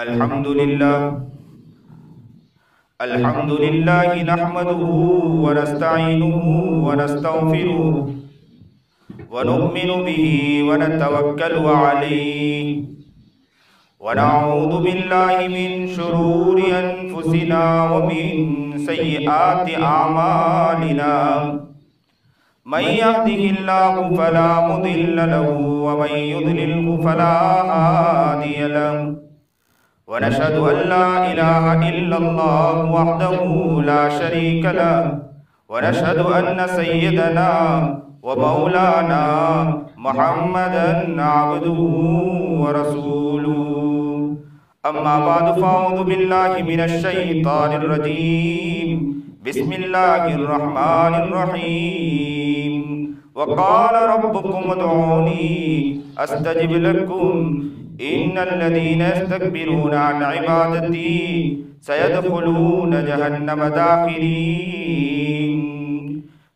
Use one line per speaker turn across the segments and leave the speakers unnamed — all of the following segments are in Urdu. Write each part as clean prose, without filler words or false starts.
الحمد لله نحمده ونستعينه ونستغفره ونؤمن به ونتوكل عليه ونعوذ بالله من شرور أنفسنا ومن سيئات أعمالنا من يهده الله فلا مضل له ومن يضلله فلا هادي له ونشهد أن لا إله إلا الله وحده لا شريك له ونشهد أن سيدنا ومولانا محمدا عبده ورسوله أما بعد فأعوذ بالله من الشيطان الرجيم بسم الله الرحمن الرحيم وقال ربكم ادعوني أستجب لكم إن الذين يستكبرون عن عبادتي سيدخلون جهنم داخرين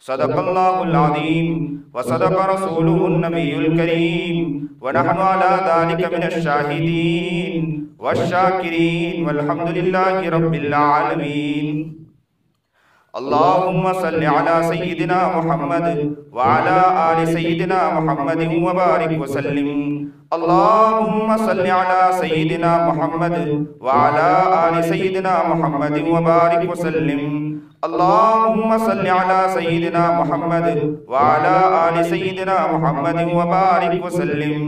صدق الله العظيم وصدق رسوله النبي الكريم ونحن على ذلك من الشاهدين والشاكرين والحمد لله رب العالمين اللهم صل على سيدنا محمد وعلى آل سيدنا محمد وبارك وسلم اللهم صل على سيدنا محمد وعلى آل سيدنا محمد وبارك وسلم اللهم صل على سيدنا محمد وعلى آل سيدنا محمد وبارك وسلم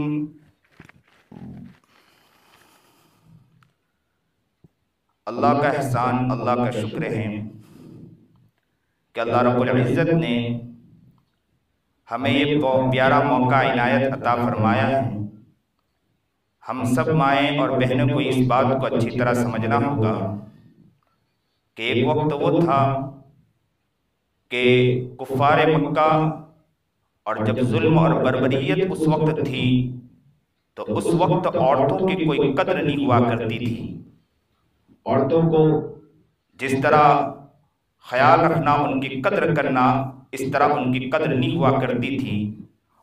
اللہ کا احسان، اللہ کا شکر ہے کہ اللہ رب العزت نے ہمیں یہ پیارا موقع عنایت عطا فرمایا ہے۔ ہم سب مائیں اور بہنوں کو اس بات کو اچھی طرح سمجھنا ہوگا کہ ایک وقت وہ تھا کہ کفار مکہ اور جب ظلم اور بربریت اس وقت تھی تو اس وقت عورتوں کی کوئی قدر نہیں ہوا کرتی تھی۔ عورتوں کو جس طرح خیال رکھنا، ان کی قدر کرنا، اس طرح ان کی قدر نہیں ہوا کرتی تھی۔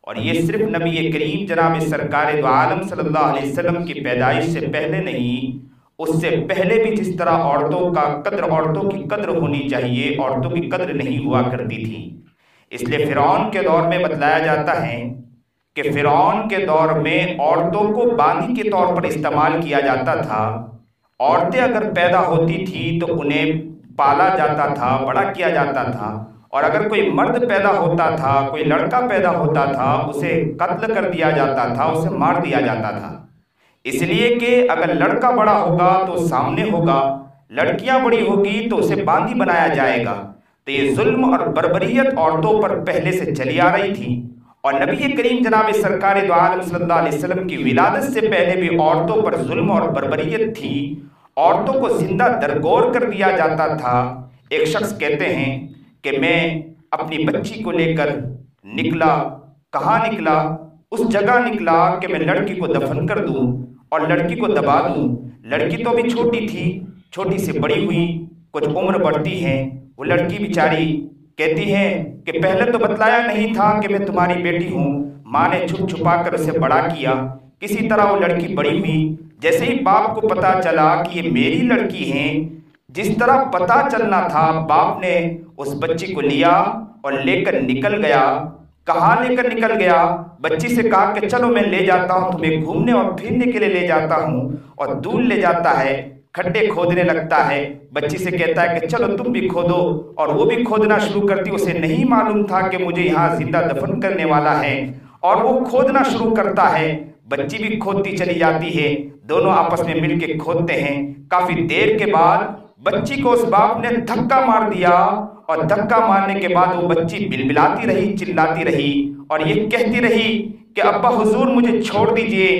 اور یہ صرف نبی کریم جناب سرکار دو عالم صلی اللہ علیہ وسلم کی پیدائش سے پہلے نہیں، اس سے پہلے بھی جس طرح عورتوں کی قدر ہونی چاہیے، عورتوں کی قدر نہیں ہوا کرتی تھی۔ اس لیے فرعون کے دور میں بتلایا جاتا ہے کہ فرعون کے دور میں عورتوں کو باندی کے طور پر استعمال کیا جاتا تھا۔ عورتیں اگر پیدا ہوتی تھی تو انہیں پالا جاتا تھا، بڑا کیا جاتا تھا، اور اگر کوئی مرد پیدا ہوتا تھا، کوئی لڑکا پیدا ہوتا تھا، اسے قتل کر دیا جاتا تھا، اسے مار دیا جاتا تھا۔ اس لیے کہ اگر لڑکا بڑا ہوگا تو سامنے ہوگا، لڑکیاں بڑی ہوگی تو اسے باندی بنایا جائے گا۔ تو یہ ظلم اور بربریت عورتوں پر پہلے سے چلی آ رہی تھی، اور نبی کریم جناب سرکار دو عالم صلی اللہ علیہ وسلم کی ولادت سے پہلے بھی عورتوں پر ظلم اور بربریت تھی۔ عورتوں کو زندہ درگور کر دیا جاتا تھا۔ ایک شخص کہتے ہیں کہ میں اپنی بچی کو لے کر نکلا، کہاں نکلا؟ اس جگہ نکلا کہ میں لڑکی کو دفن کر دوں اور لڑکی کو دبا دوں۔ لڑکی تو بھی چھوٹی تھی، چھوٹی سے بڑی ہوئی، کچھ عمر بڑھتی ہے۔ وہ لڑکی بیچاری کہتی ہے کہ پہلے تو بتلایا نہیں تھا کہ میں تمہاری بیٹی ہوں، ماں نے چھپ چھپا کر اسے بڑا کیا۔ کسی طرح وہ لڑکی بڑی ہوئی۔ جیسے ہی باپ کو پتا چلا کہ یہ میری لڑکی ہے، جس طرح پتا چلنا تھا، باپ نے اس بچی کو لیا اور لے کر نکل گیا۔ کہاں لے کر نکل گیا؟ بچی سے کہا کہ چلو میں لے جاتا ہوں تمہیں گھومنے اور پھرنے کے لیے لے جاتا ہوں، اور دور لے جاتا ہے، کھڈے کھودنے لگتا ہے۔ بچی سے کہتا ہے کہ چلو تم بھی کھودو، اور وہ بھی کھودنا شروع کرتی۔ اسے نہیں معلوم تھا کہ مجھے یہاں زندہ دفن کرنے والا ہے، اور وہ کھودنا شروع کرتا ہے۔ بچی بھی کھودتی چلی جاتی ہے، دونوں آپس میں مل کے کھودتے ہیں۔ کافی دیر کے بعد بچی کو اس باپ نے دھکا مار دیا، اور دھکا مارنے کے بعد وہ بچی بلبلاتی رہی، چلاتی رہی، اور یہ کہتی رہی کہ ابا حضور مجھے چھوڑ دیجئے،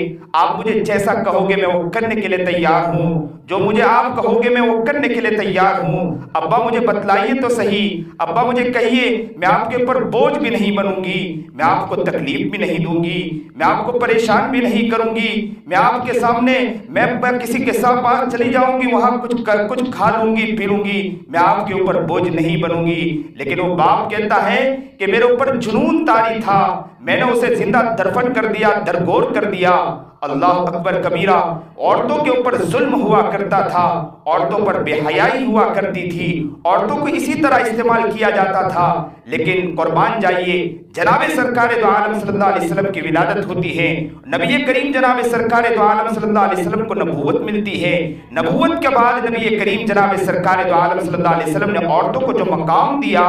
آپ مجھے جیسا کہو گے میں وہ کرنے کے لیے تیار ہوں، جو مجھے آپ کہو گے میں وہ کرنے کے لیے تیار ہوں۔ ابا مجھے بتلائیے تو صحیح، ابا مجھے کہیے، میں آپ کے اوپر بوجھ بھی نہیں بنوں گی، میں آپ کو تکلیف بھی نہیں دوں گی، میں آپ کو پریشان بھی نہیں کروں گی، میں آپ کے سامنے میں کسی کے پاس چلی جاؤں گی، وہاں کچھ کھا لوں گی، پی لوں گی، میں آپ کے اوپر بوجھ نہیں بنوں گی۔ لیکن وہ باپ کہتا ہے کہ میرے اوپر جنون طاری تھا، میں نے اسے زندہ درفن کر دیا، درگور کر دیا، اللہ اکبر کبیرہ، عورتوں کے اوپر ظلم ہوا کرتا تھا، عورتوں پر بے حیائی ہوا کرتی تھی، عورتوں کو اسی طرح استعمال کیا جاتا تھا۔ لیکن قربان جائیے، جناب سرکار دو عالم صلی اللہ علیہ وسلم کی ولادت ہوتی ہے، نبی کریم جناب سرکار دو عالم صلی اللہ علیہ وسلم کو نبوت ملتی ہے۔ نبوت کے بعد نبی کریم جناب سرکار دو عالم صلی اللہ علیہ وسلم نے عورتوں کو جو مقام دیا،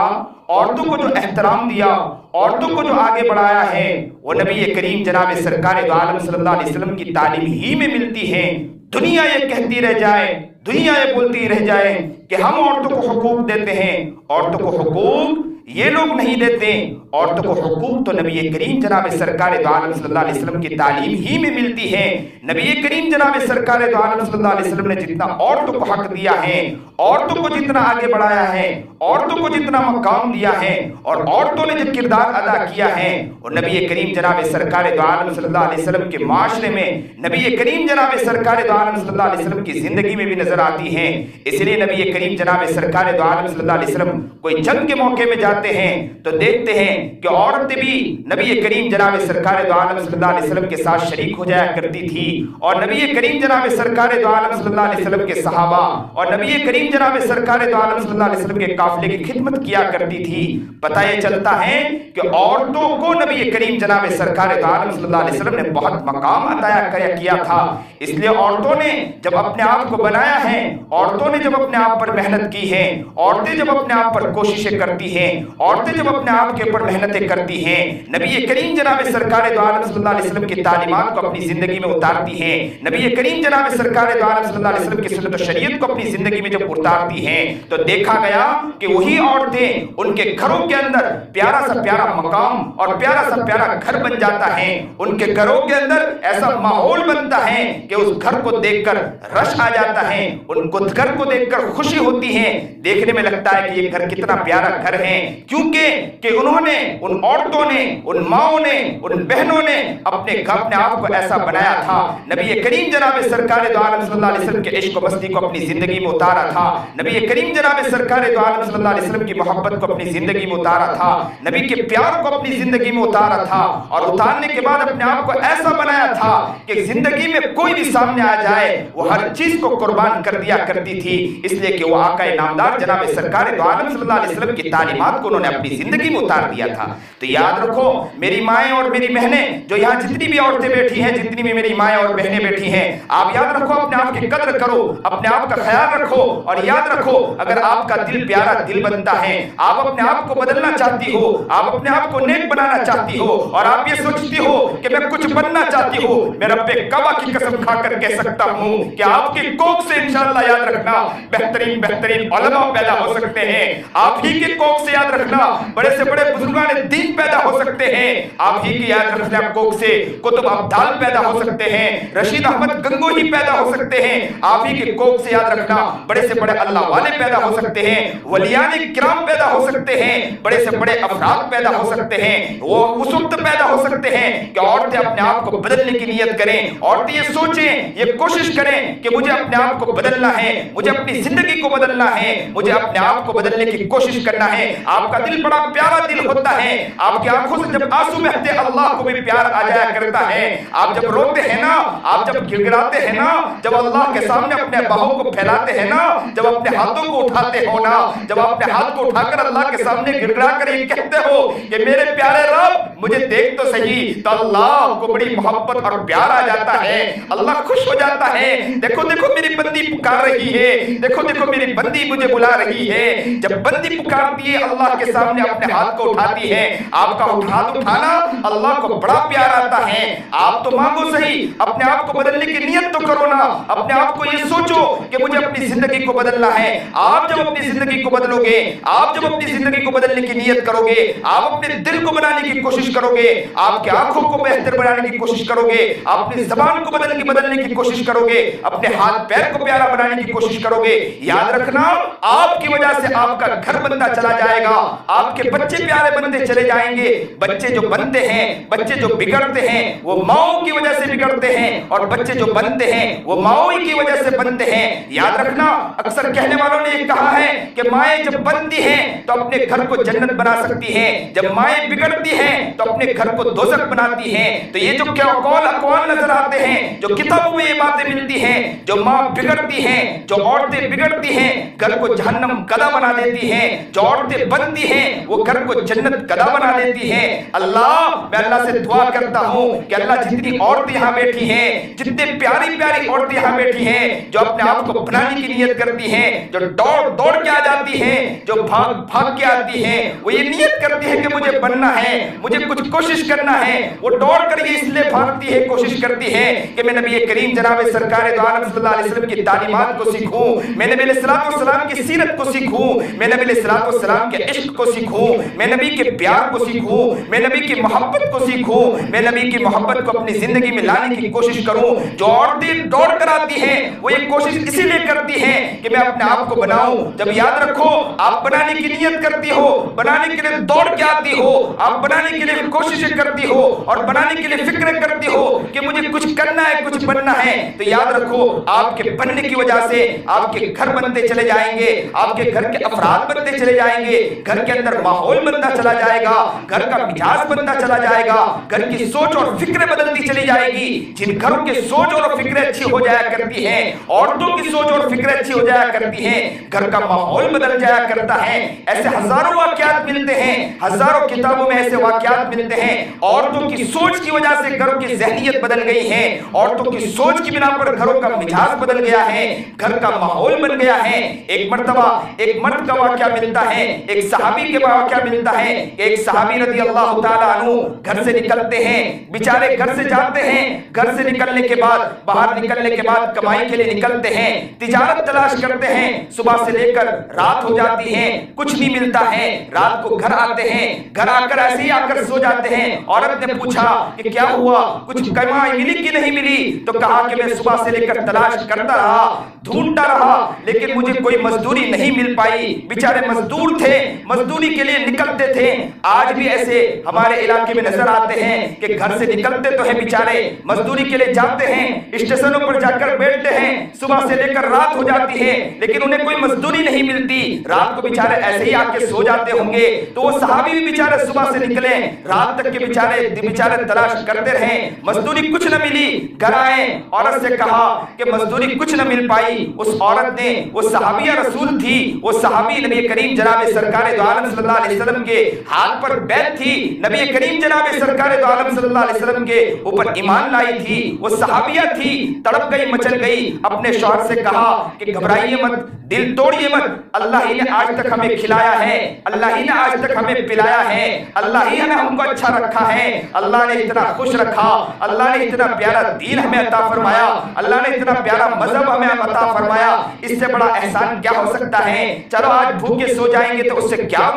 عورتوں کو جو احترام دیا، عورتوں کو جو آگے بڑھایا ہے، وہ نبی کریم جناب سرکار دو عالم صلی اللہ علیہ وسلم کی تعلیم ہی میں ملتی ہے۔ دنیا یہ کہتی رہ جائے، دنیا یہ بولتی رہ جائے کہ ہم عورتوں کو حقوق دیتے ہیں، عورتوں کو حقوق یہ لوگ نہیں دیتے، عورتوں کو حقوق تو نبی کریم جناب سرکار دو عالم صلی اللہ علیہ وسلم کی تعلیم ہی میں ملتی ہے۔ نبی کریم جناب سرکار دو عالم صلی اللہ علیہ وسلم نے جتنا عورتوں کو حق دیا ہے، عورتوں کو جتنا آگے بڑھایا ہے، عورتوں کو جتنا مقام دیا ہے، اور عورتوں نے جو کردار ادا کیا ہے، اور نبی کریم جناب سرکار دو عالم صلی اللہ علیہ وسلم کے معاشرے میں، نبی کریم جناب سرکار دو عالم صلی اللہ علیہ وسلم کی زندگی میں بھی نظر آتی ہیں۔ اس لیے نبی کریم جناب سرکار دو عالم صلی اللہ علیہ وسلم کوئی جنگ کے موقع میں جاتے ہیں تو دیکھتے ہیں کہ عورتیں بھی نبی کریم جناب سرکار دو عالم صلی اللہ علیہ وسلم کے ساتھ شریک ہو جایا کرتی تھی، اور نبی کریم جناب سرکار دو عالم صلی اللہ علیہ وسلم کے صحابہ اور نبی کریم جناب سرکار دو عالم صلی اللہ علیہ وسلم کے قافلے کی خدمت کیا کرتی تھی۔ پتہ یہ چلتا ہے کہ عورتوں کو نبی کریم جناب سرکار دو عالم صلی اللہ علیہ وسلم نے بہت مقام عطا کیا تھا۔ اس لیے عورتوں نے جب اپنے آپ کو بنایا ہے، عورتوں نے جب اپنے آپ پر محنت کی ہے، عورتیں جب اپنے آپ پر کوششیں کرتی ہیں، عورتیں جب اپنے آپ کے اوپر محنتیں کرتی ہیں، نبی کریم جناب سرکار دو عالم صلی اللہ علیہ وسلم کی تعلیمات کو اپنی زندگی میں اتارتی ہیں، نبی کریم جناب سرکار دو عالم صلی اللہ علیہ وسلم کی سنت و شریعت کو اپنی زندگی میں جب اتارتی ہیں تو دیکھا گیا کہ وہی عورتیں ان کے گھروں کے اندر پیارا سا پیارا مقام اور پیارا سا پیارا گھر بن جاتا ہے، ان کے گھروں کے اندر ایسا ماحول بنتا ہے کہ اس گھر کو دیکھ کر رش آ جاتا ہے، ان کو گھر کو دیکھ کر خوشی ہوتی ہے، دیکھنے میں لگتا ہے کہ یہ گھر کتنا پیارا گھر ہے، کیونکہ کہ انہوں نے، ان عورتوں نے، ان ماؤں نے، ان بہنوں نے اپنے آپ کو ایسا بنایا تھا۔ نبی کریم جناب سرکار دو عالم صلی اللہ علیہ وسلم کے عشق و مستی کو اپنی زندگی میں اتارا تھا، نبی کریم جناب سرکار دو عالم صلی اللہ علیہ وسلم کی محبت کو اپنی زندگی میں اتارا تھا، نبی کے پیار کو اپنی زندگی میں اتارا تھا، اور اتارنے کے بعد اپنے آپ کو ایسا بنایا تھا کہ زندگی میں کوئی بھی سامنے آ جائے وہ ہر چیز کو قربان کر دیا کرتی تھی، اس لیے کہ وہ آقا نامدار جناب سرکار دو عالم صلی اللہ علیہ وسلم کی تعلیمات کو انہوں نے اپنی زندگی میں اتار دیا تھا۔ تو یاد رکھو میری مائیں اور میری بہنیں، جو یہاں جتنی بھی عورتیں بیٹھی ہیں، جتنی بھی میری مائیں اور بہنیں بیٹھی ہیں، آپ یاد رکھو اپنے آپ کی قدر کرو، اپنے آپ کا خیال رکھو، اور یاد رکھو اگر آپ کا دل پیارا دل بنتا ہے، آپ اپنے آپ کو بدلنا چاہتی ہو، آپ اپنے آپ کو نیک بنانا چاہتی ہو، اور آپ یہ سوچتی ہو کہ میں کچھ بننا چاہتی ہوں، میں رب کعبہ کی قسم کھا کر کہہ سکتا ہوں کہ آپ کی کوکھ سے انشاءاللہ یاد رکھنا بہترین علماء پیدا ہو سکتے ہیں، آپ ہی کی کوکھ سے یاد رکھنا بڑے سے بڑے بزرگان دین پیدا ہو سکتے ہیں، آپ ہی کی یاد رکھنا کوکھ سے کتب ابدال پیدا ہو سکتے ہیں، رشید احمد گنگوہی پیدا ہو سکتے ہیں، آپ ہی کی کوکھ سے یاد رکھنا بڑے سے بڑے اللہ والے پیدا ہو سکتے ہیں، ولیان کرام پیدا ہو سکتے ہیں، بڑے سے بڑے افراد پیدا ہو سکتے ہیں، وہ اس وقت پیدا ہو سکتے ہیں کہ عورتیں اپنے آپ کو بدلنے کی نیت کریں، عورتیں یہ سوچیں، یہ کوشش کریں کہ مجھے اپنے آپ کو بدلنا ہے، مجھے اپنی زندگی کو بدلنا ہے، مجھے اپنے آپ کو بدلنے کی کوشش کرنا ہے۔ آپ کا دل بڑا پیارا دل ہوتا ہے، آپ کی آنکھوں سے جب آنسو بہتے اللہ کو بھی پیار آ جایا کرتا ہے، آپ جب روتے ہیں نا، آپ جب گڑگڑاتے ہیں نا، جب اللہ کے سامنے اپنے باہوں کو پھیلاتے ہیں نا، جب اپنے ہاتھوں کو اٹھاتے ہو نا، جب اپنے ہاتھ کو اٹھا کر اللہ کے سامنے گڑگڑا کر یہ کہتے ہو کہ میرے پیارے رب مجھے دیکھ تو صحیح، تو اللہ کو بڑی محبت اور پیار آ جاتا ہے، اللہ خوش ہو جاتا ہے۔ دیکھو دیکھو میری بندی پکار رہی ہے، دیکھو دیکھو میری بندی مجھے بلا رہی ہے۔ جب بندی پکارتی ہے اللہ کے سامنے اپنے ہاتھ کو اٹھاتی ہے، آپ کا ہاتھ اٹھانا اللہ کو بڑا پیار آتا ہے۔ آپ تو مانگو صحیح، اپنے آپ کو بدلنے کی نیت تو کرو نا، اپنے آپ کو یہ سوچو کہ مجھے اپنی زندگی کو بدلنا ہے۔ آپ جب اپنی زندگی کو بدلو گے، آپ جب اپنی زندگی کو بدلنے کی نیت کرو گے، آپ اپنے دل کو بنانے کی کوشش کرو گے، آپ کی آنکھوں کو بہتر بنانے کی کوشش کرو گے، آپ اپنی زبان کو بدلنے کی کوشش کرو گے، اپنے ہاتھ پیر کو پیارا بنانے کی کوشش کرو گے، یاد رکھنا آپ کی وجہ سے آپ کا گھر بنتا چلا جائے گا، گا، آپ کے بچے پیارے بنتے چلے جائیں گے۔ بچے جو بنتے ہیں، بچے جو بگڑتے ہیں وہ ماؤں کی وجہ سے بگڑتے ہیں، اور بچے جو بنتے ہیں وہ ماؤں کی وجہ سے بنتے ہیں۔ یاد رکھنا، اکثر کہنے والوں نے یہ کہا ہے کہ مائیں جب بنتی ہیں تو اپنے گھر کو جنت بنا سکتی ہیں، جب مائیں بگڑتی ہیں تو اپنے گھر کو دوزخ بناتی ہیں۔ تو یہ جو کیا اقوال نظر آتے ہیں، جو کتابوں میں یہ باتیں ملتی ہیں، جو ماں بگڑتی ہیں، جو عورتیں بگڑتی ہیں گھر کو جہنم گدا بنا دیتی ہیں، جو عورتیں بنتی ہیں وہ گھر کو جنت گدا بنا دیتی ہیں۔ میں اللہ سے دعا کرتا ہوں کہ اللہ جتنی عورتیں یہاں بیٹھی ہیں، جتنے پیاری پیاری عورتیں یہاں بیٹھی ہیں، جو اپنے آپ کو بنانے کی نیت کرتی ہیں، جو دوڑ کے آ جاتی ہیں، جو بھاگ کے آتی ہیں، وہ یہ نیت کرتی ہے کہ مجھے بننا ہے، مجھے کچھ کوشش کرنا ہے، وہ دوڑ کر یہ اس لیے بھاگتی ہے، کوشش کرتی ہے کہ میں نبی کریم جناب سرکار دو عالم صلی اللہ علیہ وسلم کی تعلیمات کو سیکھوں، میں نبی علیہ السلام کی سیرت کو سیکھوں، میں نبی علیہ السلام کے عشق کو سیکھوں، میں نبی کے پیار کو سیکھوں، میں نبی کی محبت کو سیکھوں، میں نبی کی محبت کو اپنی زندگی میں لانے کی کوشش کروں۔ جو عورتیں دوڑ کر آتی ہیں وہ یہ کوشش اسی لیے کرتی ہیں کہ میں اپنے آپ کو بناؤں۔ جب یاد رکھو، آپ بنانے کی نیت کرتی ہو، بنانے کے لیے دوڑ کے آتی ہو، آپ بنانے کے لیے کوششیں کرتی ہو اور بنانے کے لیے فکر کرتی ہو کہ مجھے کچھ کرنا ہے، کچھ بننا ہے، تو یاد رکھو آپ کے بننے کی وجہ سے آپ کے گھر بنتے چلے جائیں گے، آپ کے گھر کے افراد بنتے چلے جائیں گے، گھر کے اندر ماحول بنتا چلا جائے گا، گھر کا مزاج بنتا چلا جائے گا، گھر کی سوچ اور فکریں بدلتی چلی جائے گی۔ جن گھروں کی سوچ اور فکریں اچھی ہو جایا کرتی ہیں، عورتوں کی سوچ اور فکریں اچھی ہو جایا کرتی ہیں، گھر کا ماحول بدل جایا کرتا ہے۔ ایسے ہزاروں واقعات ملتے ہیں، ہزاروں کتابوں میں ایسے واقعات ملتے ہیں۔ عورتوں کی سوچ کی وجہ سے گھروں کی ذہنیت بدل گئی ہے، عورتوں کی سوچ کی بنا پر گھروں کا مزاج بدل گیا ہے، گھر کا ماحول بن گیا ہے۔ ایک مرتبہ ایک مرد کا واقعہ ملتا ہے، ایک صحابی کے واقعہ ملتا ہے کہ ایک صحابی رضی اللہ تعالیٰ عنہ گھر سے نکلتے ہیں، بیچارے گھر سے جاتے ہیں، گھر سے نکلنے کے بعد، باہر نکلنے کے بعد کمائی کے لیے نکلتے ہیں، تجارت تلاش کرتے ہیں، صبح سے لے کر رات ہو جاتی ہے، کچھ نہیں ملتا ہے، رات کو گھر آتے ہیں، گھر آ کر ایسے ہی آ کر سو جاتے ہیں۔ عورت نے پوچھا کہ کیا ہوا، کچھ کمائی ملی کہ نہیں ملی؟ تو کہا کہ میں صبح سے لے کر تلاش کرتا رہا، ڈھونڈتا رہا، لیکن مجھے کوئی مزدوری نہیں مل پائی۔ بیچارے مزدور تھے، مزدوری کے لیے نکلتے تھے۔ آج بھی ایسے ہمارے علاقے میں نظر آتے ہیں کہ گھر سے نکلتے تو ہیں بیچارے، مزدوری کے لیے جاتے ہیں، اسٹیشنوں پر جا کر بیٹھتے ہیں، صبح سے لے کر رات ہو جاتی ہے، لیکن انہیں کوئی مزدوری نہیں ملتی، رات کو بیچارے ایسے ہی آ کے سو جاتے ہوں گے۔ تو وہ صحابی بھی بیچارے صبح سے نکلے، رات تک کے بیچارے تلاش کرتے رہے، مزدوری کچھ نہ ملی، گھر آئے، عورت سے کہا کہ مزدوری کچھ نہ مل پائی۔ اس عورت نے، وہ صحابیہ رسول تھی، وہ صحابی نبی کریم جناب سرکار دو عالم صلی اللہ علیہ وسلم کے ہاتھ پر بیعت تھی، نبی کریم جناب سرکار دو عالم صلی اللہ علیہ وسلم کے اوپر ایمان لائی تھی، وہ صحابیہ تھی، تڑپ گئی، مچل گئی، اپنے شوہر سے کہا کہ گھبرائیے مت، دل توڑیے مت، اللہ ہی نے آج تک ہمیں کھلایا ہے، اللہ ہی نے آج تک ہمیں پلایا ہے، اللہ ہی نے ہم کو اچھا رکھا ہے، اللہ نے اتنا خوش رکھا، اللہ نے اتنا پیارا دین ہمیں عطا فرمایا، اللہ نے اتنا پیارا مذہب ہمیں عطا فرمایا، اس سے بڑا احسان کیا ہو سکتا ہے؟ چلو آج بھوکے سو جائیں گے تو اس سے کیا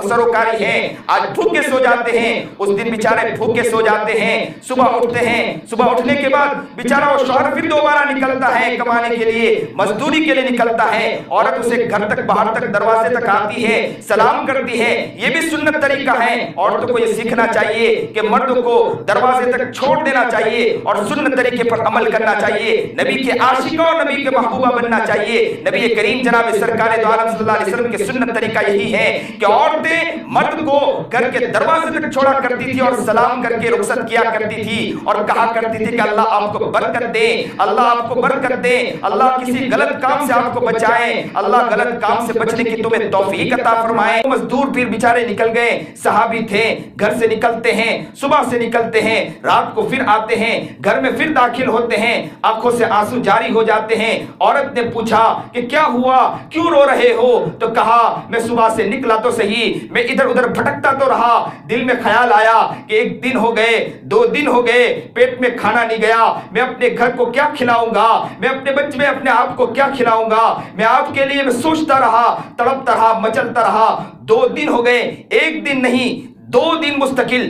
سروکاری ہے؟ آج بھوکے سو جاتے ہیں، اس دن بیچارے بھوکے سو جاتے ہیں، صبح اٹھتے ہیں، صبح اٹھنے کے بعد بیچارہ وہ شوہر پھر دوبارہ نکلتا ہے کمانے کے لیے، مزدوری کے لیے نکلتا ہے، عورت اسے گھر تک، باہر تک، دروازے تک آتی ہے، سلام کرتی ہے۔ یہ بھی سنت طریقہ ہے، عورتوں کو یہ سیکھنا چاہیے کہ مرد کو دروازے تک چھوڑ دینا چاہیے اور سنت طریقے پر عمل کرنا چاہیے، نبی کے عاشقہ اور نبی کے محبوبہ بننا چاہیے۔ نبی کریم جناب سرکار دو عالم صلی اللہ علیہ وسلم کے سنت طریقہ یہی ہے کہ عورتیں مرد کو گھر کے دروازے تک چھوڑا کرتی تھی اور سلام کر کے رخصت کیا کرتی تھی اور کہا کرتی تھی کہ اللہ آپ کو برکت دے، اللہ آپ کو برکت دے، اللہ کسی غلط کام سے آپ کو بچائے، اللہ غلط کام سے بچنے کی تمہیں توفیق عطا فرمائے۔ مزدور پھر بیچارے نکل گئے، صحابی تھے، گھر سے نکلتے ہیں، صبح سے نکلتے ہیں، رات کو پھر آتے ہیں، گھر میں پھر داخل ہوتے ہیں، آنکھوں سے آنسو جاری ہو جاتے ہیں۔ عورت نے پوچھا کہ کیا ہوا، کیوں رو رہے ہو؟ تو کہا میں صبح سے نکلا تو صحیح، میں ادھر ادھر بھٹکتا تو رہا، دل میں خیال آیا کہ ایک دن ہو گئے، 2 دن ہو گئے، پیٹ میں کھانا نہیں گیا، میں اپنے گھر کو کیا کھلاؤں گا، میں اپنے بچے میں اپنے آپ کو کیا کھلاؤں گا، میں آپ کے لیے میں سوچتا رہا، تڑپتا رہا، مچلتا رہا، 2 دن ہو گئے، 1 دن نہیں، 2 دن مستقل،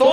2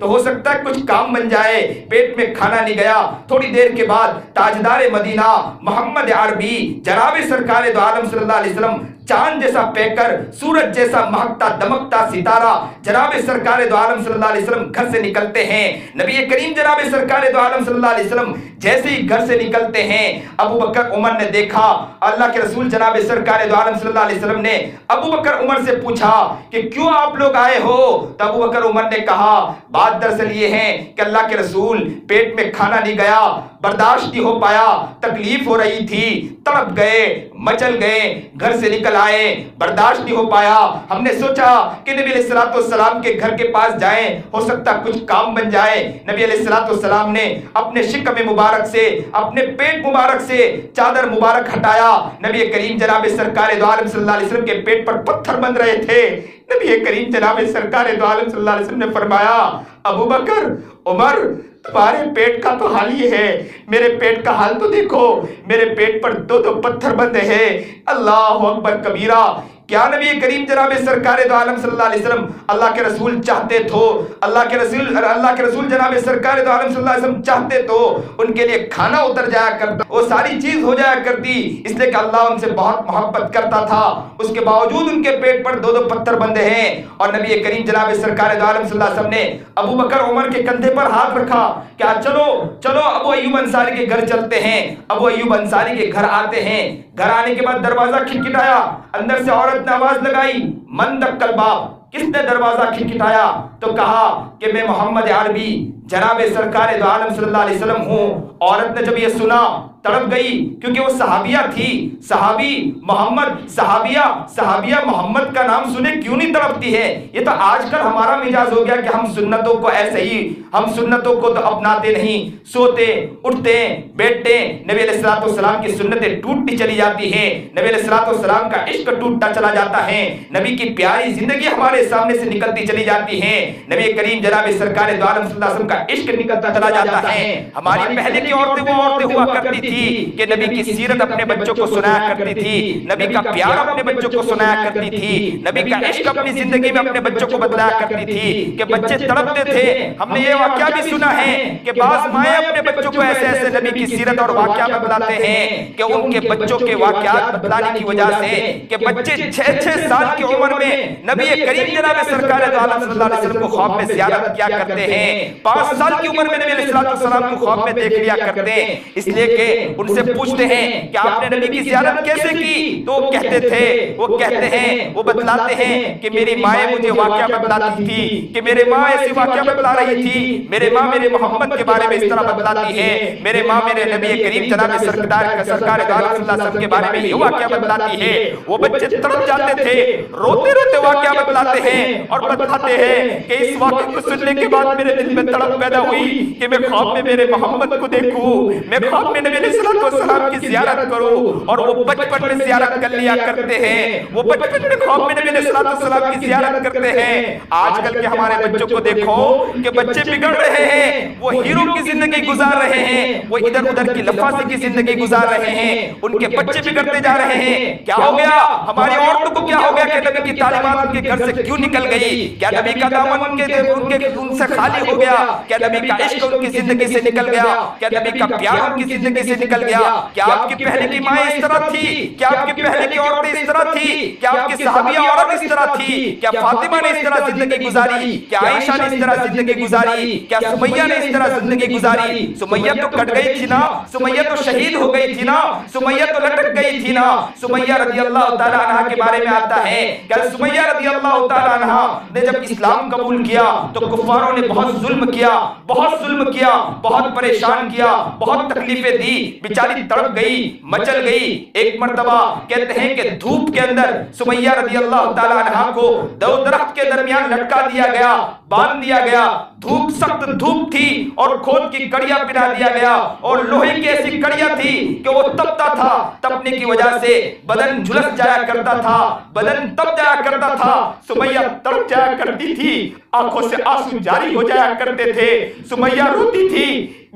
تو ہو سکتا ہے کچھ کام بن جائے. پیٹ میں کھانا نہیں گیا. تھوڑی دیر کے بعد تاجدار مدینہ محمد عربی جناب سرکار دو عالم صلی اللہ علیہ وسلم چاند جیسا پیکر، سورج جیسا مہکتا دمکتا ستارہ جناب سرکار دو عالم صلی اللہ علیہ وسلم گھر سے نکلتے ہیں. نبی کریم جناب سرکار دو عالم صلی اللہ علیہ وسلم جیسے ہی گھر سے نکلتے ہیں، ابو بکر عمر نے دیکھا. اللہ کے رسول جناب سرکار دو عالم صلی اللہ علیہ وسلم نے ابو بکر عمر سے پوچھا کہ کیوں آپ لوگ آئے ہو؟ تو ابو بکر عمر نے کہا بات دراصل یہ ہے کہ اللہ کے رسول پیٹ میں کھانا نہیں گیا، برداشت نہیں ہو پایا، تکلیف ہو رہی تھی، تڑپ گئے، مچل گئے، گھر سے نکل آئے، برداشت نہیں ہو پایا. ہم نے سوچا کہ نبی علیہ الصلوۃ والسلام کے گھر کے پاس جائیں، ہو سکتا کچھ کام بن جائے. نبی علیہ الصلوۃ والسلام نے اپنے شکم مبارک سے، اپنے پیٹ مبارک سے چادر مبارک ہٹایا. نبی کریم جناب سرکار دو عالم صلی اللہ علیہ وسلم کے پیٹ پر پتھر بند رہے تھے. نبی کریم جناب سرکار دو عالم صلی اللہ علیہ وسلم نے فرمایا ابو بکر عمر تمہارے پیٹ کا تو حال یہ ہے، میرے پیٹ کا حال تو دیکھو، میرے پیٹ پر دو پتھر بندے ہیں. اللہ اکبر کبیرہ. کیا نبی کریم جناب سرکار دو عالم صلی اللہ علیہ وسلم اللہ کے رسول چاہتے تو اللہ کے رسول جناب سرکار دو عالم صلی اللہ علیہ وسلم چاہتے تو ان کے لیے کھانا اتر جایا کرتا، وہ ساری چیز ہو جایا کرتی، اس لیے کہ اللہ ان سے بہت محبت کرتا تھا. اس کے باوجود ان کے پیٹ پر دو پتھر بندے ہیں. اور نبی کریم جناب سرکار دو عالم صلی اللہ علیہ وسلم نے ابو بکر عمر کے کندھے پر ہاتھ رکھا. کیا چلو ابو ایوب انصاری کے گھر چلتے ہیں. ابو ایوب انصاری کے گھر آتے ہیں. گھر آنے کے بعد دروازہ کھٹکھٹایا. اندر سے عورت نے آواز لگائی من دق الباب. کس نے دروازہ کھٹکھٹایا؟ تو کہا کہ میں محمد عربی جناب سرکار دو عالم صلی اللہ علیہ وسلم ہوں. عورت نے جب یہ سنا تڑپ گئی، کیونکہ وہ صحابیہ تھی. صحابی محمد، صحابیہ محمد کا نام سنے کیوں نہیں تڑپتی ہے؟ یہ تو آج کل ہمارا مزاج ہو گیا کہ ہم سنتوں کو ایسے ہی، ہم سنتوں کو تو اپناتے نہیں، سوتے اٹھتے بیٹھتے. نبی علیہ الصلوۃ والسلام کی سنتیں ٹوٹتی چلی جاتی ہیں. نبی علیہ الصلوۃ والسلام کا عشق ٹوٹتا چلا جاتا ہے. نبی کی پیاری زندگی ہمارے سامنے سے نکلتی چلی جاتی ہے. نبی کریم جناب سرکار دو عالم صلی اللہ علیہ وسلم کا عشق نکلتا چلا جاتا ہے. ہماری پہلے کی عورتیں وہ عورتیں ہوا کرتی تھی کہ نبی کی سیرت اپنے بچوں کو سنایا کرتی تھی، نبی کا پیار اپنے بچوں کو سنایا کرتی تھی، نبی کا عشق اپنی زندگی میں اپنے بچوں کو بتلایا کرتی تھی کہ بچے تڑپتے تھے. ہم نے یہ واقعہ بھی سنا ہے کہ بعض مائیں اپنے بچوں کو ایسے ایسے نبی کی سیرت اور واقعہ بتلاتے ہیں کہ ان کے بچوں کے واقعات بتلانے کی وجہ سے کہ بچے 6 سال کی عمر میں نبی کریم جناب سرکار دو عالم صلی اللہ علیہ وسلم کو خواب میں زیارت کیا کرتے ہیں. 5 سال کی عمر میں نبی علیہ السلام کو خواب میں دیکھ لیا کرتے ہیں. اس لیے کہ ان سے پوچھتے ہیں کہ آپ نے نبی کی زیارت کیسے کی؟ تو وہ کہتے ہیں وہ بتلاتے ہیں کہ میری ماں مجھے واقعہ بتلاتی تھی، کہ میرے ماں ایسی واقعہ بتلا رہی تھی، میرے ماں میرے محمد کے بارے میں اس طرح بتلاتی ہے، میرے ماں میرے نبی کریم جناب سرکار دو عالم صلی اللہ علیہ وسلم کے بارے میں یہ واقعہ بتلاتی ہے. وہ بچے تڑپ جاتے تھے، روتے روتے واقعہ بتلاتے ہیں اور بتاتے ہیں کہ اس واقعے کو سننے کے بعد میرے دل میں تڑپ پیدا ہوئی کہ میں خواب میں میرے محمد کو دیکھوں، میں خواب میں نبی علیہ السلام کی زیارت کروں. اور وہ بچپن میں زیارت کر لیا کرتے ہیں، وہ بچپن میں خواب میں نبی علیہ السلام کی زیارت کرتے ہیں. آج کل کے ہمارے بچوں کو دیکھو کہ بچے بگڑ رہے ہیں، وہ ہیرو کی زندگی گزار رہے ہیں، وہ ادھر ادھر کی لفافے کی زندگی گزار رہے ہیں، ان کے بچے بگڑتے جا رہے ہیں. کیا ہو گیا ہماری عورتوں کو؟ کیا ہو گیا کہ نبی کی تعلیمات ان کے گھر سے کیوں نکل گئی؟ کیا نبی کا دامن ان سے خالی ہو گیا؟ کیا نبی کا عشق ان کی زندگی سے نکل گیا؟ کیا نبی کا پیار ان کی زندگی سے نکل گیا؟ کیا آپ کی پہلے کی مائیں اس طرح تھی؟ کیا آپ کی پہلے کی عورتیں اس طرح تھی؟ کیا آپ کی صحابیہ عورت اس طرح تھی؟ کیا فاطمہ نے اس طرح زندگی گزاری؟ کیا عائشہ نے اس طرح زندگی گزاری؟ کیا سمیہ نے اس طرح زندگی گزاری؟ سمیہ تو کٹ گئی تھی نا، سمیہ تو شہید ہو گئی تھی نا، سمیہ تو لٹک گئی تھی نا. سمیہ رضی اللہ تعالیٰ عنہ کے بارے میں آتا ہے کہ سمیہ رضی اللہ تعالیٰ عنہ نے جب اسلام قبول کیا تو کفاروں نے بہت ظلم کیا، بہت پریشان کیا، بہت تکلیفیں دی. بیچاری تڑپ گئی، مچل گئی. ایک مرتبہ کہتے ہیں کہ دھوپ کے اندر سمیہ رضی اللہ تعالیٰ عنہ کو 2 درخت کے درمیان لٹکا دیا گیا، باندھ دیا گیا. دھوپ سخت دھوپ تھی اور کھود کی کڑیاں پہنا دیا گیا اور لوہے کی ایسی کڑیاں تھی کہ وہ تپتا تھا. تپنے کی وجہ سے بدن جھلس جایا کرتا تھا، بدن تپ جایا کرتا تھا. سمیہ تڑپ جایا کرتی تھی، آنکھوں سے آنسو جاری ہو جایا کرتے تھے. سمیہ روتی تھی،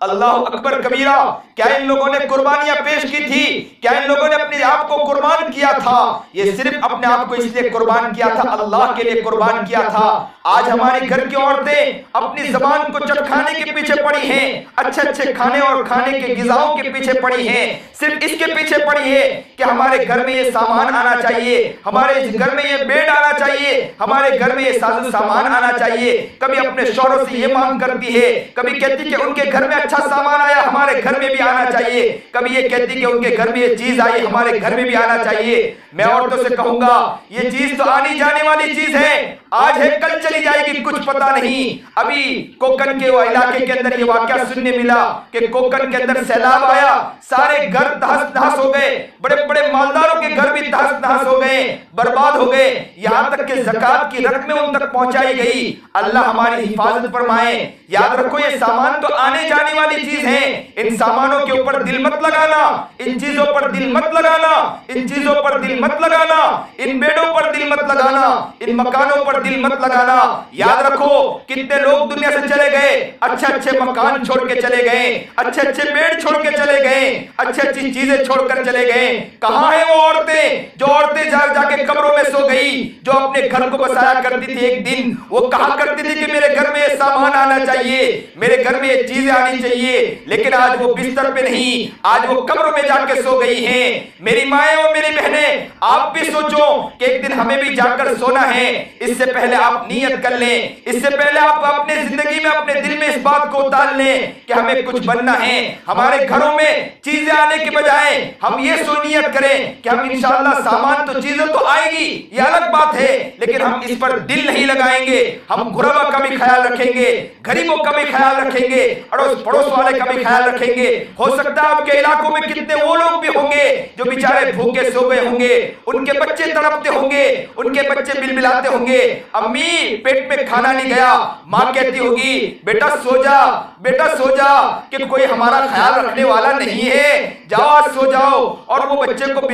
اللہ اکبر کبیرہ، کیا ان لوگوں نے قربانیاں پیش کی تھی؟ کیا ان لوگوں نے اپنے آپ کو قربان کیا تھا؟ یہ صرف اپنے آپ کو اس لیے قربان کیا تھا، اللہ کے لیے قربان کیا تھا۔ آج ہماری گھر کی عورتیں اپنی زبان کو چٹکھانے کے پیچھے پڑی ہیں، اچھے اچھے کھانے اور کھانے کے غذاؤں کے پیچھے پڑی ہیں، صرف اس کے پیچھے پڑی ہے کہ ہمارے گھر میں یہ سامان آنا چاہیے، ہمارے گھر میں یہ بیڈ آنا چاہیے، ہمارے گھر میں یہ ساز سامان آنا چاہیے۔ کبھی اپنے شوہروں سے یہ مانگ کرتی ہے، کبھی کہتی کہ ان کے گھر میں اچھا سامان آیا، ہمارے گھر میں بھی آنا چاہیے، کبھی یہ کہتی کہ ان کے گھر میں یہ چیز آئی، ہمارے گھر میں بھی آنا چاہیے۔ میں عورتوں سے کہوں گا یہ چیز تو آنی جانے والی چیز ہے، آج ہے کل چلی جائے گی، کچھ پتہ نہیں۔ ابھی کوکن کے علاقے کے اندر یہ واقعہ سننے ملا کہ کوکن کے اندر سیلاب آیا، سارے گھر تہس نہس ہو گئے، بڑے بڑے مالداروں کے گھر بھی تہس نہس ہو گئے، برباد ہو گئے، یہاں تک کہ زکوٰۃ کی رقمیں ان تک پہنچائی گئی۔ اللہ ہماری حفاظت فرمائے۔ یاد رکھو یہ سامان تو آنے جانے والی چیز ہے، ان سامانوں کے اوپر دل مت لگانا، ان چیزوں پر دل مت لگانا، ان چیزوں پر دل مت لگانا، ان بیڑوں پر دل مت لگانا، ان مکانوں پر دل مت لگانا۔ یاد رکھو کتنے لوگ دنیا سے چلے گئے، اچھے اچھے مکان چھوڑ کے چلے گئے، اچھے اچھے بیڑ چھوڑ کے چلے گئے، اچھی اچھی چیزیں چھوڑ کر چلے گئے۔ کہاں ہیں وہ عورتیں جو عورتیں جا کے قبروں میں سو گئی، جو اپنے گھر کو بسایا کرتی تھی؟ ایک دن وہ کہا کرتی تھی کہ میرے گھر میں یہ سامان آنا چاہیے، میرے گھر میں یہ چیزیں آنی چاہیے، لیکن آج وہ بستر پہ نہیں، آج وہ قبروں میں جا کے سو گئی ہیں۔ میری مائیں اور میری بہنیں، آپ بھی سوچو کہ ایک دن ہمیں بھی جا کر سونا ہے، اس سے پہلے آپ نیت کر لیں، اس سے پہلے آپ اپنے زندگی میں اپنے دل میں اس بات کو اتار لیں کہ ہمیں کچھ بننا ہے۔ ہمارے گھروں میں چیزیں آنے کے بجائے ہم یہ نیت کریں کہ ہم انشاءاللہ سامان تو چیزیں تو آئے گی، یہ الگ بات ہے، لیکن ہم اس پر دل نہیں لگائیں گے۔ ہم غربا کا بھی خیال رکھیں گے، غریبوں کا بھی خیال رکھیں گے، اڑوس پڑوس والے کا بھی خیال رکھیں گے۔ ہو سکتا ہے آپ کے علاقوں میں کتنے وہ لوگ بھی ہوں گے جو بیچارے بھوکے سو گئے ہوں گے، ان کے بچے تڑپتے ہوں گے، ان کے بچے بلبلاتے ہوں گے، امی پیٹ میں کھانا نہیں گیا، ماں کہتی ہوگی بیٹا سو جا، بیٹا سو جا، کہ کوئی ہمارا خیال رکھنے والا نہیں ہے، جاؤ آج سو جاؤ، اور وہ بچے کو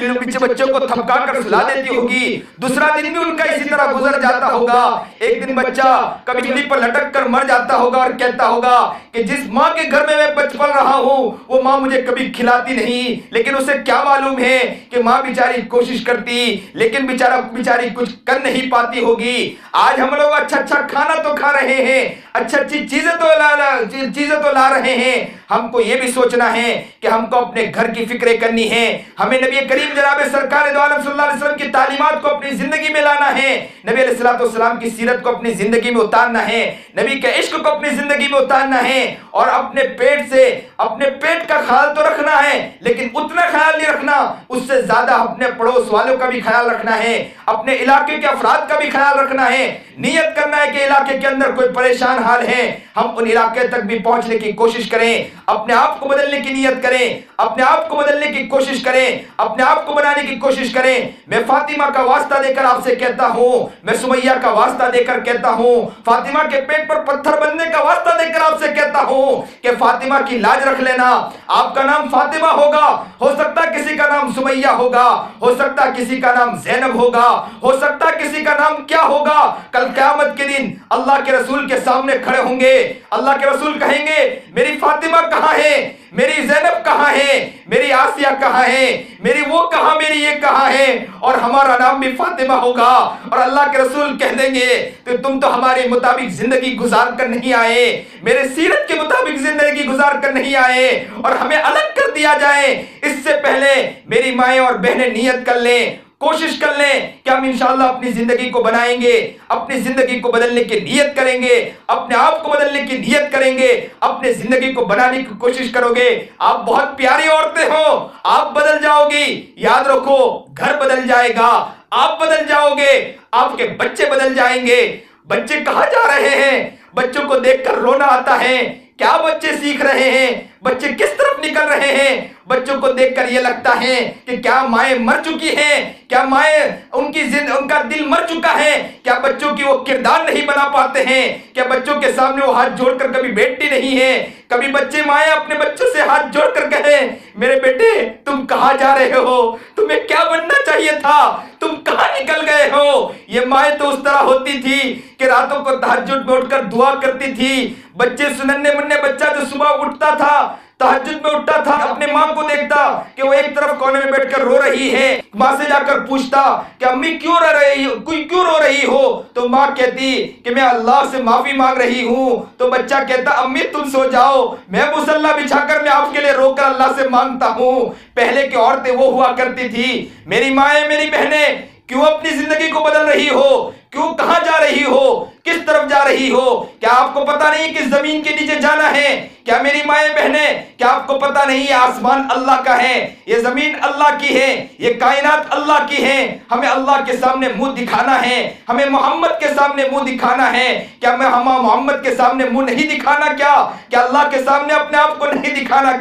تھپکا کر سلا دیتی ہوگی۔ دوسرا دن بھی ان کا اسی طرح گزر جاتا ہوگا۔ ایک دن بچہ کبھی بجلی پر لٹک کر مر جاتا ہوگا اور کہتا ہوگا کہ جس ماں کے گھر میں پل رہا ہوں وہ ماں مجھے کبھی کھلاتی نہیں، لیکن اسے کیا معلوم ہے کہ ماں بیچاری کوشش کرتی لیکن بیچاری کچھ کر نہیں پاتی ہوگی۔ آج ہم لوگ اچھا اچھا کھانا تو کھا رہے ہیں، اچھی اچھی چیزیں تو لا رہے ہیں، ہم کو یہ بھی سوچنا ہے کہ ہم کو اپنے گھر کی فکریں کرنی ہے۔ ہمیں نبی کریم جناب سرکار دو عالم صلی اللہ علیہ وسلم کی تعلیمات کو اپنی زندگی میں لانا ہے، نبی علیہ الصلوۃ والسلام کی سیرت کو اپنی زندگی میں اتارنا ہے، نبی کے عشق کو اپنی زندگی میں اتارنا ہے، اور اپنے پیٹ کا خیال تو رکھنا ہے، لیکن اتنا خیال نہیں رکھنا، اس سے زیادہ اپنے پڑوس والوں کا بھی خیال رکھنا ہے، اپنے علاقے کے افراد کا بھی خیال رکھنا ہے۔ نیت کرنا ہے کہ علاقے کے اندر کوئی پریشان حال ہے، ہم ان علاقے تک بھی پہنچنے کی کوشش کریں، اپنے آپ کو بدلنے کی نیت کریں، اپنے آپ کو بدلنے کی کوشش کریں، اپنے آپ کو بنانے کی کوشش کریں۔ میں فاطمہ کا واسطہ دے کر آپ سے کہتا ہوں، میں سمیہ کا واسطہ دے کر کہتا ہوں، فاطمہ کے پیٹ پر پتھر بننے کا واسطہ دے کر آپ سے کہتا ہوں کہ فاطمہ کی لاج رکھ لینا۔ آپ کا نام فاطمہ ہوگا، ہو سکتا کسی کا نام سمیہ ہوگا، ہو سکتا کسی کا نام زینب ہوگا، ہو سکتا کسی کا نام کیا ہوگا۔ کل قیامت کے دن اللہ کے رسول کے سامنے کھڑے ہوں گے، اللہ کے رسول کہیں گے میری فاطمہ کہاں ہے، میری زینب کہاں ہے، میری آسیہ کہاں ہے، میری وہ کہاں، میری یہ کہاں ہے، اور ہمارا نام بھی فاطمہ ہوگا، اور اللہ کے رسول کہہ دیں گے کہ تم تو ہمارے مطابق زندگی گزار کر نہیں آئے، میرے سیرت کے مطابق زندگی گزار کر نہیں آئے، اور ہمیں الگ کر دیا جائے۔ اس سے پہلے میری مائیں اور بہنیں نیت کر لیں، کوشش کر لیں کہ ہم انشاءاللہ اپنی زندگی کو بنائیں گے، اپنی زندگی کو بدلنے کی نیت کریں گے، اپنے آپ کو بدلنے کی نیت کریں گے، اپنے زندگی کو بنانے کی کوشش کرو گے۔ آپ بہت پیاری عورتیں ہو، آپ بدل جاؤ گی، یاد رکھو گھر بدل جائے گا، آپ بدل جاؤ گے، آپ کے بچے بدل جائیں گے۔ بچے کہاں جا رہے ہیں؟ بچوں کو دیکھ کر رونا آتا ہے، کیا بچے سیکھ رہے ہیں، بچے کس طرف نکل رہے ہیں؟ بچوں کو دیکھ کر یہ لگتا ہے کہ کیا مائیں مر چکی ہیں، کیا مائیں ان کا دل مر چکا ہے، کیا بچوں کی وہ کردار نہیں بنا پاتے ہیں، کیا بچوں کے سامنے وہ ہاتھ جوڑ کر کبھی بیٹھتی نہیں ہیں، کبھی بچے مائیں اپنے بچوں سے ہاتھ جوڑ کر کہیں میرے بیٹے تم کہاں جا رہے ہو، تمہیں کیا بننا چاہیے تھا، تم کہاں نکل گئے ہو۔ یہ مائیں تو اس طرح ہوتی تھی کہ راتوں کو تہجد میں اٹھ کر دعا کرتی تھی۔ بچے سننے مننے بچہ جو صبح اٹھتا تھا تہجد میں اٹھتا تھا، اپنے ماں کو دیکھتا کہ وہ ایک طرف کونے میں بیٹھ کر رو رہی ہے، ماں سے جا کر پوچھتا کہ امی کیوں رو رہی ہو، تو ماں کہتی کہ میں اللہ سے معافی مانگ رہی ہوں۔ تو بچہ کہتا امی تم سو جاؤ، میں مصلی بچھا کر میں آپ کے لیے رو کر اللہ سے مانگتا ہوں۔ پہلے کی عورتیں وہ ہوا کرتی تھی۔ میری مائیں میری بہنیں کیوں اپنی زندگی کو بدل رہی ہو، کیوں کہاں جا رہی ہو، کس طرف جا رہی ہو؟ کیا آپ کو پتا نہیں کہ زمین کے نیچے جانا ہے؟ کیا میری مائیں بہنیں کیا آپ کو پتا نہیں یہ آسمان اللہ کا ہے، یہ زمین اللہ کی ہے، یہ کائنات اللہ کی ہے؟ ہمیں اللہ کے سامنے منہ دکھانا ہے، ہمیں محمد کے سامنے منہ دکھانا ہے۔ کیا میں ہم محمد کے سامنے منہ نہیں دکھانا؟ کیا اللہ کے سامنے اپنے آپ کو نہیں دکھانا؟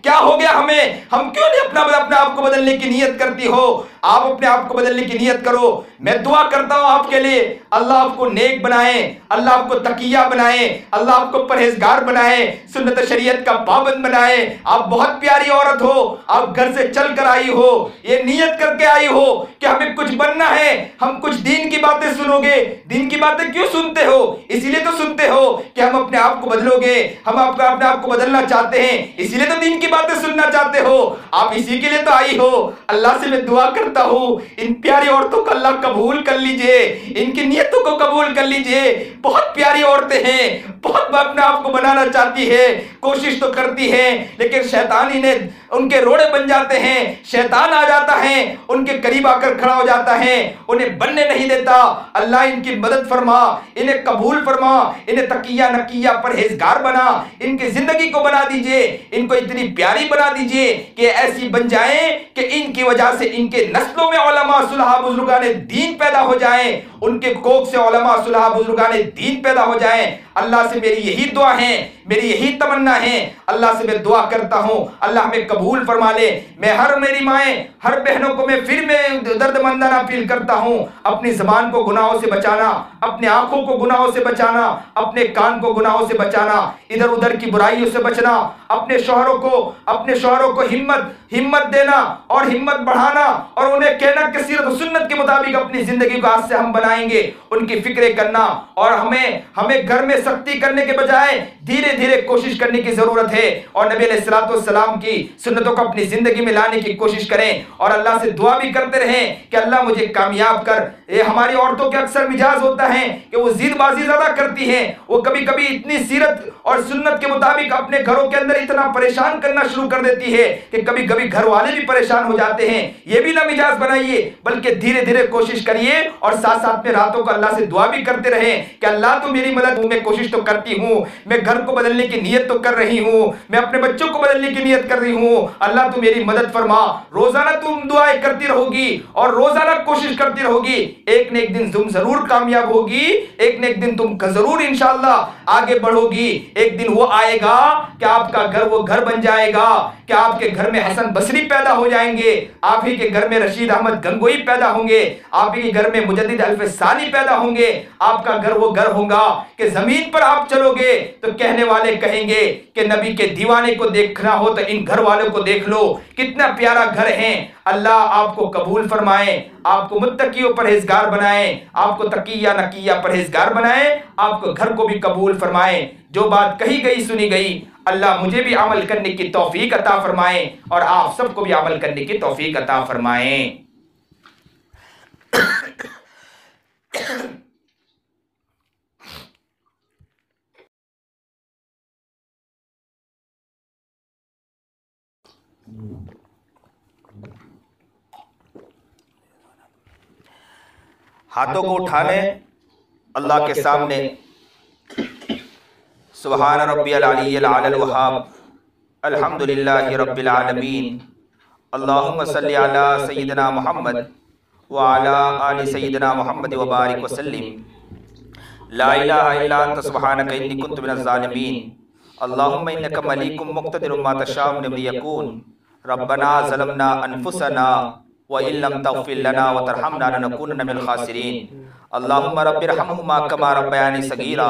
کیا ہو گیا ہمیں؟ ہم کیوں نہیں اپنے آپ کو بدلنے کی نیت کرتی ہو؟ آپ اپنے آپ کو بدلنے کی نیت کرو۔ میں دعا کرتا ہوں آپ کے لیے، اللہ آپ کو نیک بنائے، اللہ آپ کو تقیہ بنائے، اللہ آپ کو پرہیزگار بنائے، سنت شریعت کا پابند بنائے۔ آپ بہت پیاری عورت ہو، آپ گھر سے چل کر آئی ہو، یہ نیت کر کے آئی ہو کہ ہمیں کچھ بننا ہے، ہم کچھ دین کی باتیں سنو گے۔ دین کی باتیں کیوں سنتے ہو؟ اسی لیے تو سنتے ہو کہ ہم اپنے آپ کو بدلو گے، ہم اپنے آپ کو بدلنا چاہتے ہیں، اسی لیے تو دین کی باتیں سننا چاہتے ہو۔ آپ اسی کے لیے تو آئی ہو۔ اللہ سے میں دعا کرتا ہوں ان پیاری عورتوں کو اللہ قبول کر لیجئے، ان کی نیتوں کو قبول کر لیجئے۔ بہت پیاری عورتیں ہیں، بہت اپنے آپ کو بنانا چاہتی ہے، کوشش تو کرتی ہے، لیکن شیطان انہیں ان کے روڑے بن جاتے ہیں، شیطان آ جاتا ہے، ان کے قریب آ کر کھڑا ہو جاتا ہے، انہیں بننے نہیں دیتا۔ اللہ ان کی مدد فرما، انہیں قبول فرما، انہیں تقیہ نقیہ پرہیزگار بنا، ان کی زندگی کو بنا دیجئے، ان کو اتنی پیاری بنا دیجئے کہ ایسی بن جائیں کہ ان کی وجہ سے ان کے نسلوں میں علماء صلحاء بزرگان دین پیدا ہو جائیں، ان کے کوکھ سے علماء صلحاء بزرگان دین پیدا ہو جائیں۔ اللہ سے میری یہی دعا ہے، میری یہی تمنا ہے۔ اللہ سے میں دعا کرتا ہوں اللہ ہمیں قبول فرما لے۔ میں میری مائیں ہر بہنوں کو میں درد مندانہ اپیل کرتا ہوں، اپنی زبان کو گناہوں سے بچانا، اپنے آنکھوں کو گناہوں سے بچانا، اپنے کان کو گناہوں سے بچانا، ادھر ادھر کی برائیوں سے بچنا، اپنے شوہروں کو ہمت دینا اور ہمت بڑھانا، اور انہیں کہنا کہ سیرت و سنت کے مطابق اپنی زندگی کو آج سے ہم بنائیں گے، ان کی فکریں کرنا۔ اور ہمیں گھر میں سختی کرنے کے بجائے دھیرے دھیرے کوشش کرنے کی ضرورت ہے، اور نبی علیہ الصلوۃ والسلام کی سنتوں کو اپنی زندگی میں لانے کی کوشش کریں، اور اللہ سے دعا بھی کرتے رہیں کہ اللہ مجھے کامیاب کر۔ یہ ہماری عورتوں کے اکثر مزاج ہوتا ہے کہ وہ ضد بازی زیادہ کرتی ہیں، وہ کبھی کبھی اتنی سیرت اور سنت کے مطابق اپنے گھروں کے اندر اتنا پریشان کرنا شروع کر دیتی ہے کہ کبھی کبھی گھر والے بھی پریشان ہو جاتے ہیں۔ یہ بھی نہ مزاج بنائیے، بلکہ دھیرے دھیرے کوشش کریے، اور ساتھ ساتھ میں راتوں کو اللہ سے دعا بھی کرتے رہیں کہ اللہ تو میری مدد، میں کوشش تو کرتی ہوں، میں گھر کو بدلنے کی نیت تو کر رہی ہوں، میں اپنے بچوں کو بدلنے کی نیت کر رہی ہوں، اللہ تو میری مدد فرما۔ روزانہ تم دعائیں کرتی رہو گی اور روزانہ کوشش کرتی رہو گی، ایک نہ ایک دن تم ضرور کامیاب ہوگی، ایک نہ ایک دن تم ضرور انشاءاللہ آگے بڑھو گی۔ ایک دن وہ آئے گا کہ آپ کا گھر وہ گھر بن جائے گا، کہ آپ کے گھر میں حسن بصری پیدا ہو جائیں گے، آپ ہی کے گھر میں رشید احمد گنگوئی پیدا ہوں گے، آپ ہی کے گھر میں مجدد الف ثانی پیدا ہوں گے۔ آپ کا گھر وہ گھر ہوگا کہ زمین پر آپ چلو گے تو کہنے والے کہیں گے کہ نبی کے دیوانے کو دیکھنا ہو تو ان گھر والوں کو دیکھ لو، کتنا پیارا گھر ہے۔ اللہ آپ کو قبول فرمائے، آپ کو متقی و پرہیزگار بنائے، آپ کو تقیہ نقیہ پرہیزگار بنائے، آپ کو گھر کو بھی قبول فرمائے۔ جو بات کہی گئی سنی گئی، اللہ مجھے بھی عمل کرنے کی توفیق عطا فرمائے، اور آپ سب کو بھی عمل کرنے کی توفیق عطا فرمائے۔ ہاتھوں کو اٹھانے اللہ کے سامنے، سبحان ربی العلی الاعلی الوہاب، الحمدللہ رب العالمین، اللہم صلی علی سیدنا محمد وعلی آل سیدنا محمد وبارک وسلم، لا الہ الا انت سبحانک انی کنت من الظالمین، اللہم انک ملیک مقتدر ما تشاء من یکون، ربنا ظلمنا انفسنا وَإِن لَمْ تَغْفِرْ لَنَا وَتَرْحَمْنَا لَنَكُونَنَّ مِنَ الْخَاسِرِينَ اللهم رب ارحمهما كما ربياني صغيرا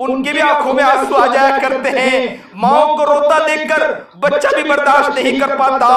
ان کی بھی آنکھوں میں آنسو آ جایا کرتے ہیں. ماؤں کو روتا دیکھ کر بچہ بھی برداشت نہیں کر پاتا,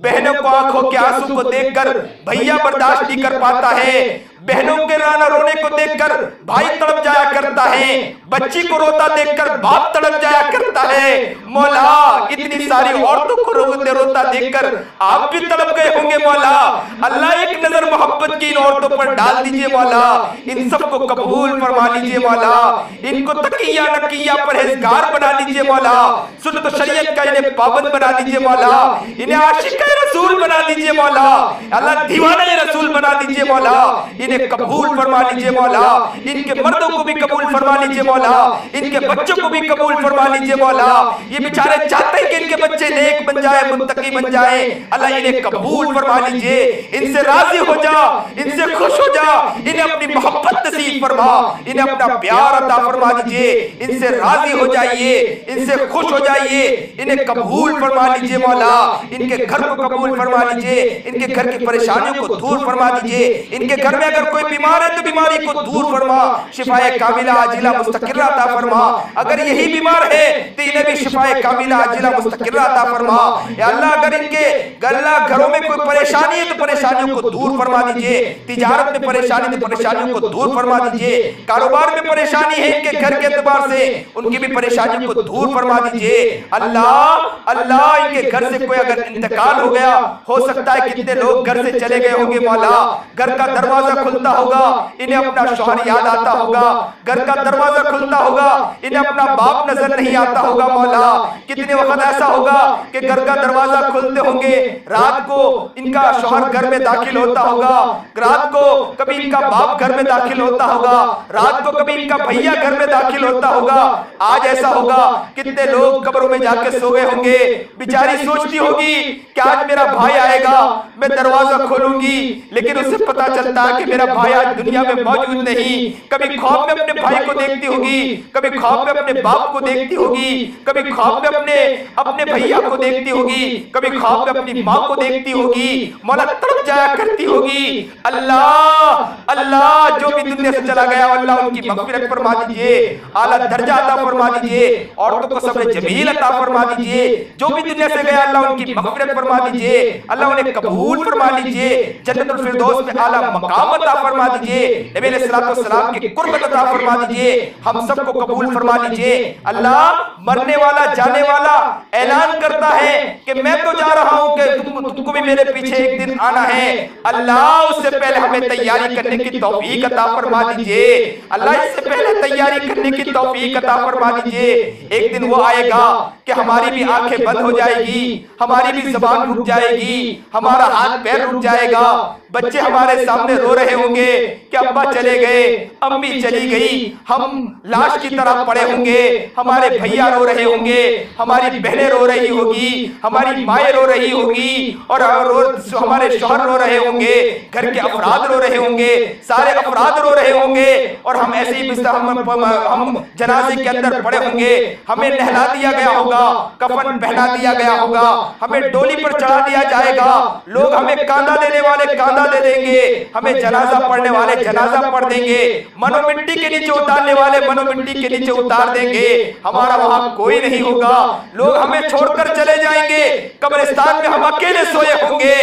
بہنوں کو آنکھوں کے آنسو کو دیکھ کر بھیا برداشت نہیں کر پاتا ہے, بہنوں کے رونے کو دیکھ کر بھائی تڑپ جایا کرتا ہے, بچی کو روتا دیکھ کر باپ تڑپ جایا کرتا ہے. مولا اتنی ساری عورتوں کو روتا دیکھ کر آپ بھی تڑپ گئے ہوں گے مولا. اللہ ایک نظر محبت کی ان عورتوں پر ڈال دیجئے مولا, ان سب کو قبول فرما لیجئے مولا, ان کو تقیہ نقیہ پرہیزگار بنا دیجئے مولا, سنت و شریعت کا انہیں پابند بنا دیجئے مولا, انہیں عاشق رسول بنا دیجئے مولا, اللہ دیوانہ رسول بنا دیجئے مولا, انہیں قبول فرما لیجئے مولا, ان کے مردوں کو بھی قبول فرما لیجئے مولا, ان کے بچوں کو بھی قبول فرما لیجئے مولا. یہ بیچارے چاہتے ہیں کہ ان کے بچے نیک بن جائیں, متقی بن جائیں, اللہ انہیں قبول فرما لیجئے, ان سے راضی ہو جا, ان سے خوش ہو جا, انہیں اپنی محبت نصیب فرما, انہیں اپنا پیار عطا فرما دیجئے, ان سے راضی ہو جائیے, ان سے خوش ہو جائیے, انہیں قبول فرما لیجئے مولا, ان کے گھر کو قبول فرما لیجئے, ان کے گھر کی پریشانیوں کو دور فرما دیجئے, ان کے گھر میں اگر کوئی بیمار ہے تو بیماری کو دور فرما, شفائے کاملہ عاجلہ مستقرہ عطا فرما, اگر یہی بیمار ہے تو انہیں بھی شفائے کاملہ عاجلہ مستقرہ عطا فرما. یا اللہ اگر ان کے گھروں میں کوئی پریشانی ہے تو پریشانیوں کو دور فرما دیجئے, تجارت میں پریشانی تو پریشانیوں کو دور فرما دیجئے, کاروبار میں پریشانی ہے ان کے گھر کے اعتبار سے ان کی بھی پریشانیوں کو دور فرما دیجئے. اللہ اللہ ان کے گھر سے کوئی اگر انتقال ہو گیا, ہو سکتا ہے کتنے لوگ گھر سے چلے گئے ہوں گے مولا, گھر کا دروازہ کھلتا ہوگا انہیں اپنا شوہر یاد آتا ہوگا, گھر کا دروازہ کھلتا ہوگا انہیں اپنا باپ نظر نہیں آتا ہوگا مولا. کتنے وقت ایسا ہوگا کہ گھر کا دروازہ کھلتے ہوں گے, رات کو ان کا شوہر گھر میں داخل ہوتا ہوگا, رات کو کبھی ان کا باپ گھر میں داخل ہوتا ہوگا, رات کو کبھی ان کا بھیا گھر میں داخل ہوتا ہوگا. آج ایسا ہوگا کتنے لوگ قبروں میں جا کے سو گئے ہوں گے, بیچاری سوچتی ہوگی کہ آج میرا بھائی آئے گا, میں دروازہ کھولوں گی, لیکن اسے پتا چلتا کہ میرا بھائی آج دنیا میں موجود نہیں. کبھی خواب میں اپنے بھائی کو دیکھتی ہوگی, کبھی خواب میں اپنے باپ کو دیکھتی ہوگی, کبھی خواب میں اپنے بھیا کو دیکھتی ہوگی, کبھی خواب میں اپنی ماں کو دیکھتی ہوگی, مولا تڑپ جایا کرتی ہوگی. اللہ اللہ جو بھی دنیا سے چلا گیا اللہ ان کی مغفرت فرما دیجئے, اعلیٰ درجہ عطا فرما دیجئے, عورتوں کو صبر جمیل عطا فرما دیجئے, جو بھی دنیا سے گیا اللہ ان کی مغفرت فرما دیجئے, اللہ انہیں قبول فرما لیجئے, جنت الفردوس میں اعلیٰ مقام عطا فرما دیجئے, نبی علیہ السلام کی قربت عطا فرما دیجئے, ہم سب کو قبول فرما لیجئے. اللہ مرنے والا جانے والا اعلان کرتا ہے کہ میں تو جا رہا ہوں کہ تم کو بھی میرے پیچھے ایک دن آنا ہے, اللہ اس سے پہلے ہمیں تیاری کرنے کی توفیق عطا فرما دیجئے, اللہ اس سے پہلے تیاری کرنے کی توفیق عطا فرما دیجئے. ایک دن وہ آئے گا کہ ہماری بھی آنکھیں بند ہو جائے گی, ہماری بھی زبان رک جائے گی, ہمارا ہاتھ پیر رک جائے گا, بچے ہمارے سامنے رو رہے ہوں گے کہ ابا چلے گئے, امی چلی گئی, ہم لاش کی طرح پڑے ہوں گے, ہمارے بھیا رو رہے ہوں گے, ہماری بہنیں رو رہی ہوگی, ہماری مائیں رو رہی ہوگی, اور ہمارے شوہر رو رہے ہوں گے, گھر کے افراد رو رہے ہوں گے, سارے افراد رو رہے ہوں گے, اور ہم ایسے ہی ہم جنازے کے اندر پڑے ہوں گے, ہمیں نہلا دیا گیا ہوگا, کفن پہنا دیا گیا ہوگا, ہمیں ڈولی پر چڑھا دیا جائے گا, لوگ ہمیں کاندھا دینے والے کاندھا دے دیں گے, ہمیں جنازہ پڑھنے والے جنازہ پڑھ دیں گے, منو مٹی کے نیچے اتارنے والے منو مٹی کے نیچے اتار دیں گے, ہمارا وہاں کوئی نہیں ہوگا, لوگ ہمیں چھوڑ کر چلے جائیں گے, قبرستان میں ہم اکیلے سوئے ہوں گے,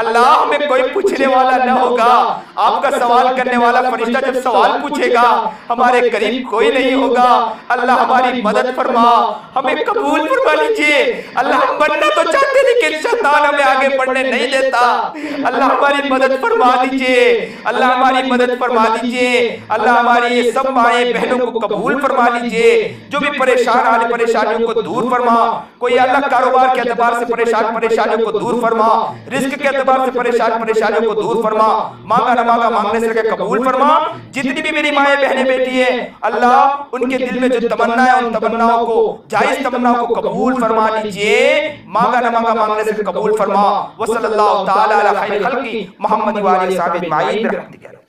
اللہ ہمیں کوئی پوچھنے والا نہ ہوگا, آپ کا سوال کرنے والا فرشتہ جب سوال پوچھے گا ہمارے قریب کوئی نہیں ہوگا. اللہ ہماری مدد فرما, ہمیں قبول فرما لیجئے. اللہ ہم بننا تو چاہتے لیکن شیطان ہمیں آگے بڑھنے نہیں دیتا, اللہ ہماری مدد فرما دیجئے, اللہ ہماری مدد فرما دیجئے, اللہ ہماری یہ سب مائیں بہنوں کو قبول فرما لیجئے, جو بھی پریشان آنے پریشانیوں کو دور فرما, کوئی اللہ کاروبار کے اعتبار سے پریشانیوں کو دور فرما, رزق کے اعتبار سے پریشانیوں کو دور فرما, مانگا نہ مانگا مانگنے سے قبول فرما. جتنی بھی میری مائیں بہنیں بیٹی ہیں اللہ ان کے دل میں جو تمنا ہے ان تمناؤں کو جائز تمناؤں کو قبول فرما لیجئے, مانگا نہ مانگا مانگنے سے قبول فرما. وصلی اللہ تعالی علی خیر خلقی محمد و آلہ و صحبہ اجمعین برحمتک.